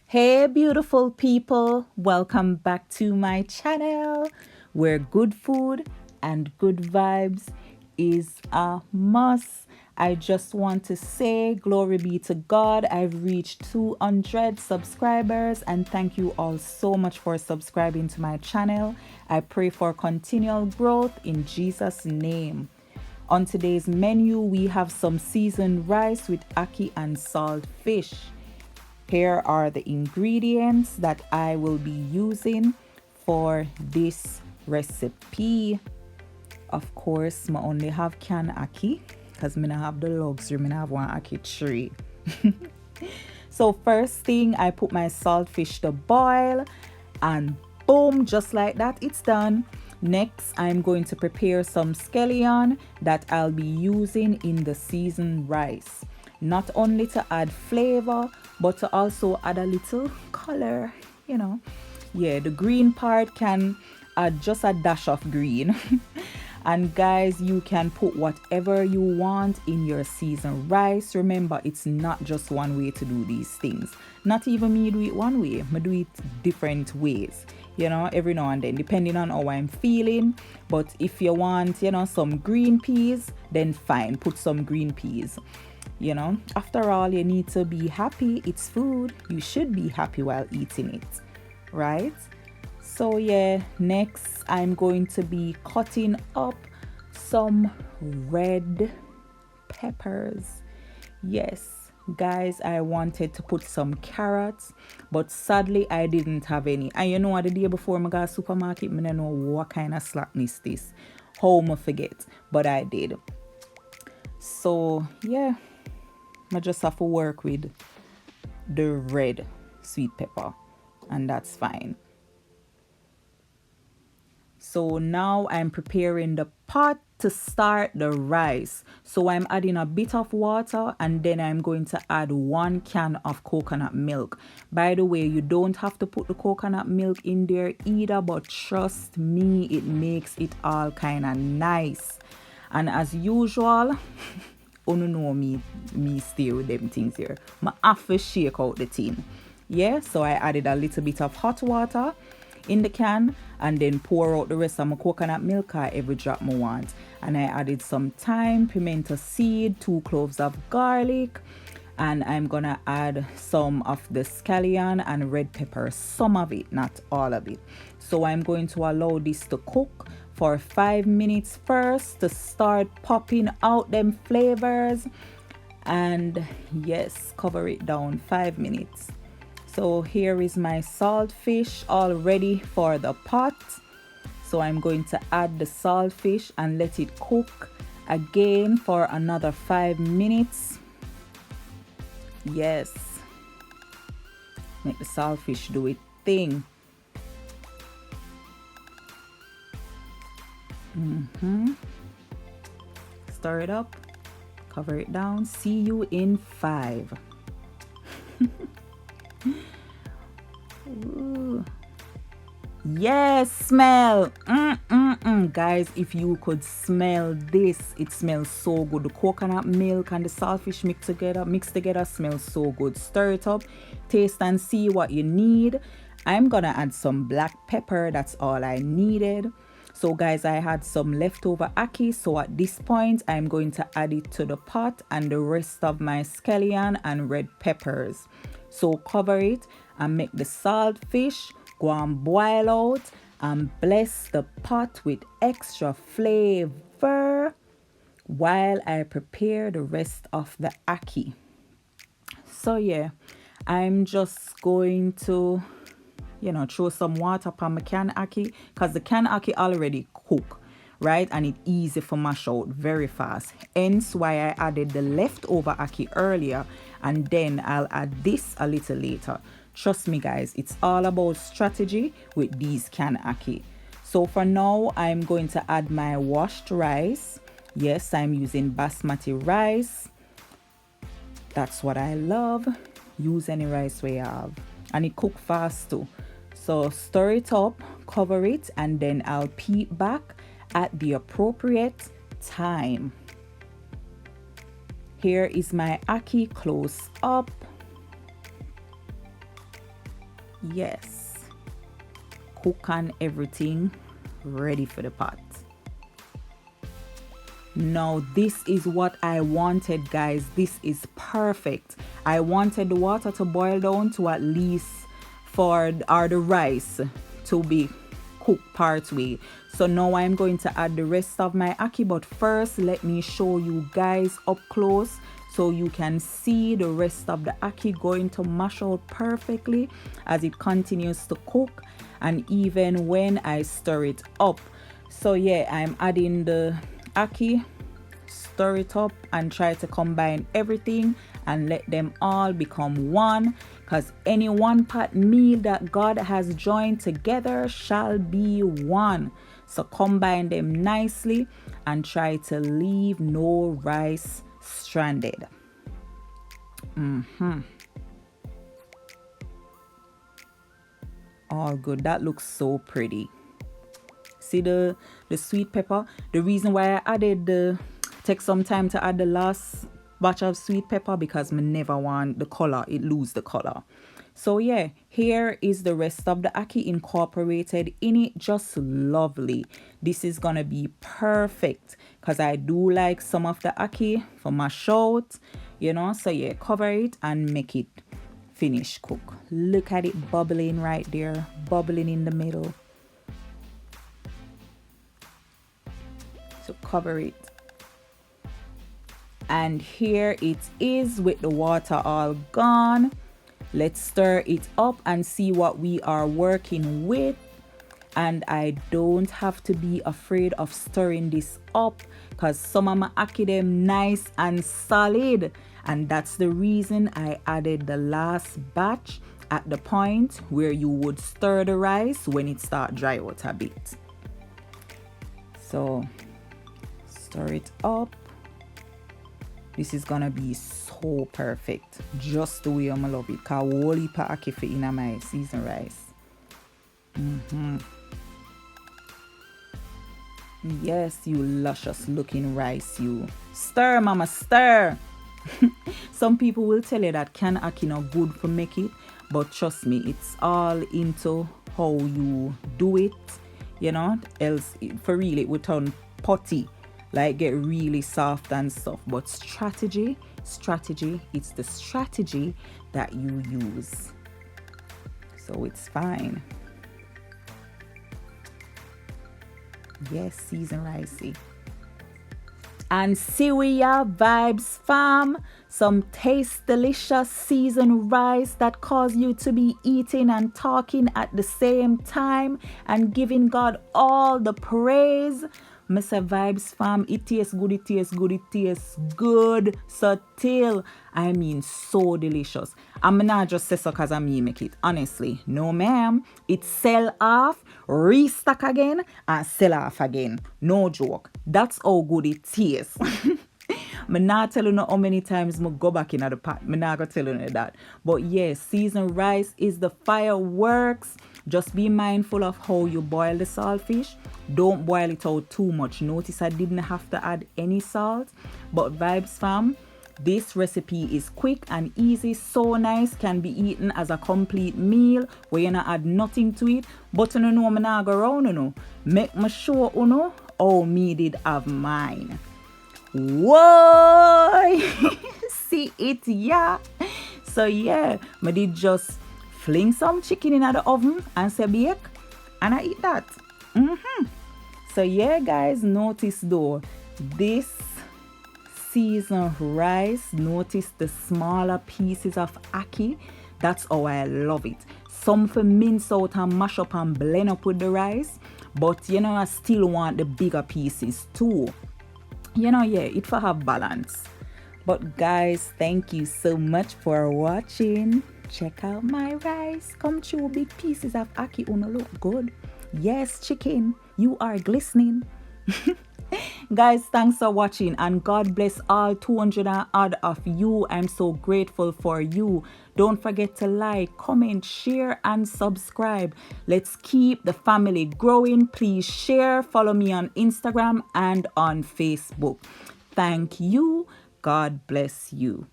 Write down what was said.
Hey, beautiful people, welcome back to my channel where good food and good vibes is a must. I just want to say, glory be to God, I've reached 200 subscribers, and thank you all so much for subscribing to my channel. I pray for continual growth in Jesus' name. On today's menu, we have some seasoned rice with ackee and salt fish. Here are the ingredients that I will be using for this recipe. Of course, I only have canned ackee because I don't have the luxury, I have one ackee tree. So first thing, I put my saltfish to boil and boom, just like that, it's done. Next, I'm going to prepare some scallion that I'll be using in the seasoned rice. Not only to add flavor, but to also add a little color, Yeah, the green part can add just a dash of green. And guys, you can put whatever you want in your seasoned rice. Remember, it's not just one way to do these things. Not even me do it one way. I do it different ways. Every now and then, depending on how I'm feeling. But if you want, some green peas, then fine, put some green peas. After all, you need to be happy. It's food. You should be happy while eating it, right? So yeah, next I'm going to be cutting up some red peppers. Yes, guys, I wanted to put some carrots, but sadly I didn't have any. And the day before I got supermarket, I don't know what kind of slackness this. How I forget, but I did. So yeah, I just have to work with the red sweet pepper, and that's fine. So now I'm preparing the pot to start the rice. So I'm adding a bit of water and then I'm going to add 1 can of coconut milk. By the way, you don't have to put the coconut milk in there either, but trust me, it makes it all kind of nice. And as usual, oh no, me stay with them things here. I have to shake out the tin. Yeah, so I added a little bit of hot water in the can and then pour out the rest of my coconut milk or every drop I want. And I added some thyme, pimento seed, 2 cloves of garlic, and I'm gonna add some of the scallion and red pepper, some of it, not all of it. So I'm going to allow this to cook for 5 minutes first to start popping out them flavors. And yes, cover it down 5 minutes. So here is my saltfish all ready for the pot. So I'm going to add the saltfish and let it cook again for another 5 minutes. Yes, make the saltfish do its thing. Stir it up, cover it down. See you in 5. Ooh. Yes, smell. Guys, if you could smell this, it smells so good. The coconut milk and the saltfish mixed together smells so good. Stir it up, taste and see what you need. I'm gonna add some black pepper. That's all I needed. So guys, I had some leftover ackee, so at this point I'm going to add it to the pot and the rest of my scallion and red peppers. So cover it and make the saltfish go and boil out and bless the pot with extra flavor while I prepare the rest of the ackee. So yeah, I'm just going to throw some water on my canned ackee because the canned ackee already cook, right? And it's easy for mash out very fast. Hence why I added the leftover ackee earlier, and then I'll add this a little later. Trust me guys, it's all about strategy with these canned ackee. So for now, I'm going to add my washed rice. Yes, I'm using basmati rice. That's what I love. Use any rice we have, and it cook fast too. So stir it up, cover it, and then I'll peep back at the appropriate time. Here is my ackee close up. Yes. Cook on everything. Ready for the pot. Now this is what I wanted, guys. This is perfect. I wanted the water to boil down to at least the rice to be cooked part way. So now I'm going to add the rest of my ackee, but first let me show you guys up close so you can see the rest of the ackee going to mash out perfectly as it continues to cook, and even when I stir it up. So yeah, I'm adding the ackee, stir it up and try to combine everything and let them all become one, because any one pot meal that God has joined together shall be one. So combine them nicely and try to leave no rice stranded. All good. That looks so pretty. See the sweet pepper. The reason why I added take some time to add the last batch of sweet pepper, because me never want the color, it lose the color. So yeah, here is the rest of the ackee incorporated in it. Just lovely. This is gonna be perfect because I do like some of the ackee for mash out, you know. So yeah, cover it and make it finish cook. Look at it bubbling right there, bubbling in the middle. So cover it. And here it is with the water all gone. Let's stir it up and see what we are working with. And I don't have to be afraid of stirring this up because some of my ackee them nice and solid, and that's the reason I added the last batch at the point where you would stir the rice when it start dry out a bit. So stir it up. This is gonna be so perfect, just the way I love it. Cause whole heap of ackee for in my seasoned rice. Yes, you luscious looking rice, you. Stir, mama, stir. Some people will tell you that canned ackee not good for make it, but trust me, it's all into how you do it, you know. Else, for real, it would turn potty, like get really soft and stuff. But strategy, it's the strategy that you use. So it's fine. Yes, seasoned ricey. And see we are vibes fam. Some taste delicious seasoned rice that cause you to be eating and talking at the same time and giving God all the praise. Mr. Vibes fam, it tastes good, it tastes good, it tastes good. So till, I mean so delicious. I'm not just say so cause I me make it. Honestly, no ma'am. It sell off, restock again, and sell off again. No joke. That's how good it tastes. Me not telling you how many times me go back in the pot. Me not gonna tell you that. But yes, seasoned rice is the fireworks. Just be mindful of how you boil the saltfish. Don't boil it out too much. Notice I didn't have to add any salt. But vibes fam, this recipe is quick and easy, so nice, can be eaten as a complete meal where you not add nothing to it. But you know me not go around, you know. Make me sure you know how me did have mine. Whoa! See it, yeah. So yeah, me did just fling some chicken in the oven and say bake, and I eat that. So yeah, guys, notice though, this seasoned rice, notice the smaller pieces of ackee. That's how I love it. Some for mince out and mash up and blend up with the rice, but you know I still want the bigger pieces too. You know, yeah, it for have balance. But guys, thank you so much for watching. Check out my rice. Come through big pieces of ackee. Uno look good. Yes, chicken, you are glistening. Guys, thanks for watching, and God bless all 200 and odd of you. I'm so grateful for you. Don't forget to like, comment, share, and subscribe. Let's keep the family growing. Please share, follow me on Instagram and on Facebook. Thank you. God bless you.